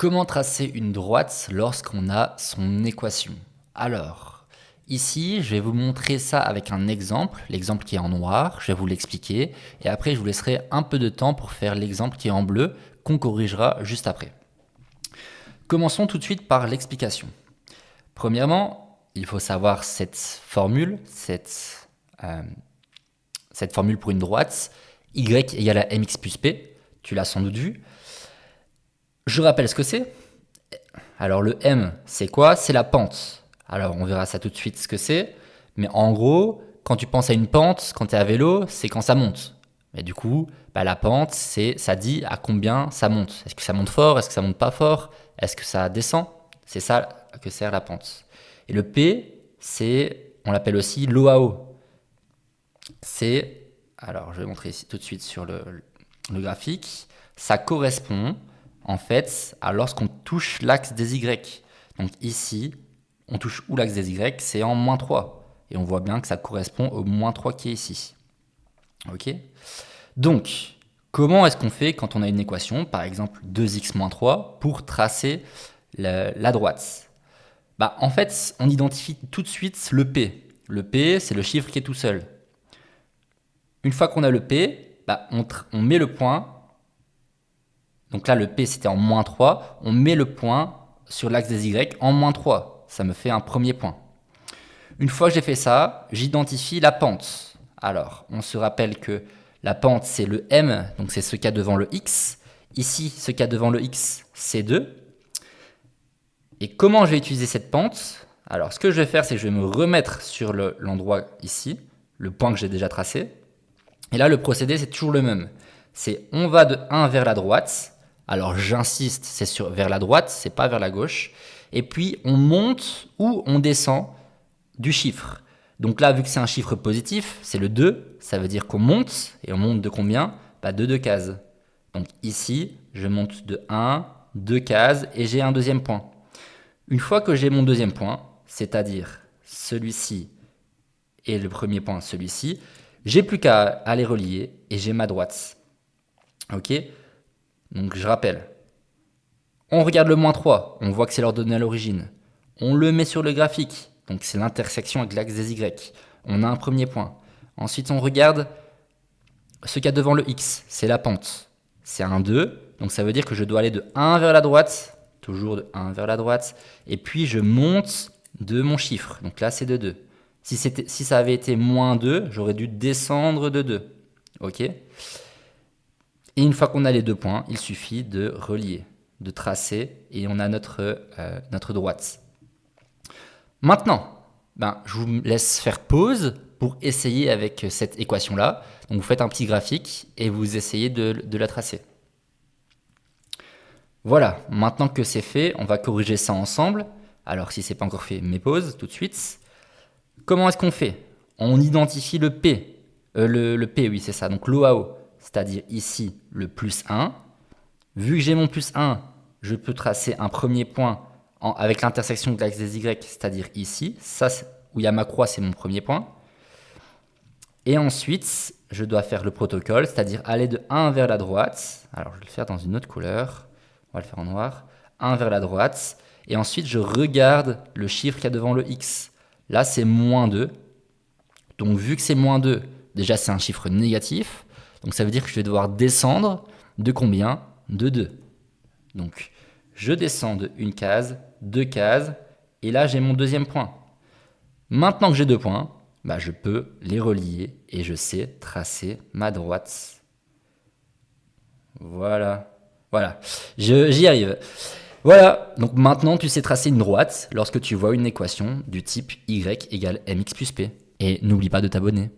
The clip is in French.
Comment tracer une droite lorsqu'on a son équation? Alors, ici, je vais vous montrer ça avec un exemple, l'exemple qui est en noir, je vais vous l'expliquer, et après je vous laisserai un peu de temps pour faire l'exemple qui est en bleu, qu'on corrigera juste après. Commençons tout de suite par l'explication. Premièrement, il faut savoir cette formule pour une droite, y égale à mx plus p, tu l'as sans doute vu. Je rappelle ce que c'est. Alors le m, c'est quoi? C'est la pente. Alors on verra ça tout de suite ce que c'est. Mais en gros, quand tu penses à une pente, quand tu es à vélo, c'est quand ça monte. Mais du coup, la pente, ça dit à combien ça monte. Est-ce que ça monte fort? Est-ce que ça monte pas fort? Est-ce que ça descend? C'est ça que sert la pente. Et le P, on l'appelle aussi l'OAO. Alors je vais montrer ici tout de suite sur le graphique. Ça correspond en fait à lorsqu'on touche l'axe des Y. Donc ici, on touche où l'axe des Y? C'est en moins 3. Et on voit bien que ça correspond au moins 3 qui est ici. Ok? Donc, comment est-ce qu'on fait quand on a une équation, par exemple 2x moins 3, pour tracer la droite? En fait, on identifie tout de suite le P. Le P, c'est le chiffre qui est tout seul. Une fois qu'on a le P, on met le point. Donc là, le P, c'était en moins 3. On met le point sur l'axe des Y en moins 3. Ça me fait un premier point. Une fois que j'ai fait ça, j'identifie la pente. Alors, on se rappelle que la pente, c'est le M, donc c'est ce qu'il y a devant le X. Ici, ce qu'il y a devant le X, c'est 2. Et comment je vais utiliser cette pente? Alors, ce que je vais faire, c'est que je vais me remettre sur l'endroit ici, le point que j'ai déjà tracé. Et là, le procédé, c'est toujours le même. On va de 1 vers la droite. Alors, j'insiste, c'est vers la droite, c'est pas vers la gauche. Et puis, on monte ou on descend du chiffre. Donc là, vu que c'est un chiffre positif, c'est le 2. Ça veut dire qu'on monte. Et on monte de combien? De 2 cases. Donc ici, je monte de 1, 2 cases et j'ai un deuxième point. Une fois que j'ai mon deuxième point, c'est-à-dire celui-ci et le premier point, celui-ci, j'ai plus qu'à aller relier et j'ai ma droite. Ok? Donc je rappelle. On regarde le moins 3, on voit que c'est l'ordonnée à l'origine. On le met sur le graphique, donc c'est l'intersection avec l'axe des Y. On a un premier point. Ensuite, on regarde ce qu'il y a devant le X, c'est la pente. C'est un 2, donc ça veut dire que je dois aller de 1 vers la droite, toujours de 1 vers la droite, et puis je monte de mon chiffre. Donc là, c'est de 2. Si ça avait été moins 2, j'aurais dû descendre de 2. Ok? Et une fois qu'on a les deux points, il suffit de relier, de tracer, et on a notre droite. Maintenant, je vous laisse faire pause pour essayer avec cette équation-là. Donc vous faites un petit graphique et vous essayez de la tracer. Voilà, maintenant que c'est fait, on va corriger ça ensemble. Alors si ce n'est pas encore fait, mets pause tout de suite. Comment est-ce qu'on fait? On identifie le P. Le P, oui, c'est ça. Donc l'OAO, c'est-à-dire ici le plus 1. Vu que j'ai mon plus 1, je peux tracer un premier point avec l'intersection de l'axe des Y, c'est-à-dire ici. Ça, où il y a ma croix, c'est mon premier point. Et ensuite, je dois faire le protocole, c'est-à-dire aller de 1 vers la droite. Alors, je vais le faire dans une autre couleur. On va le faire en noir. 1 vers la droite. Et ensuite, je regarde le chiffre qu'il y a devant le X. Là, c'est moins 2. Donc, vu que c'est moins 2, déjà, c'est un chiffre négatif. Donc, ça veut dire que je vais devoir descendre de combien? De 2. Donc, je descends de une case, 2 cases. Et là, j'ai mon deuxième point. Maintenant que j'ai 2 points, je peux les relier et je sais tracer ma droite. Voilà. Voilà. J'y arrive. Voilà. Donc maintenant, tu sais tracer une droite lorsque tu vois une équation du type y égale mx plus p. Et n'oublie pas de t'abonner.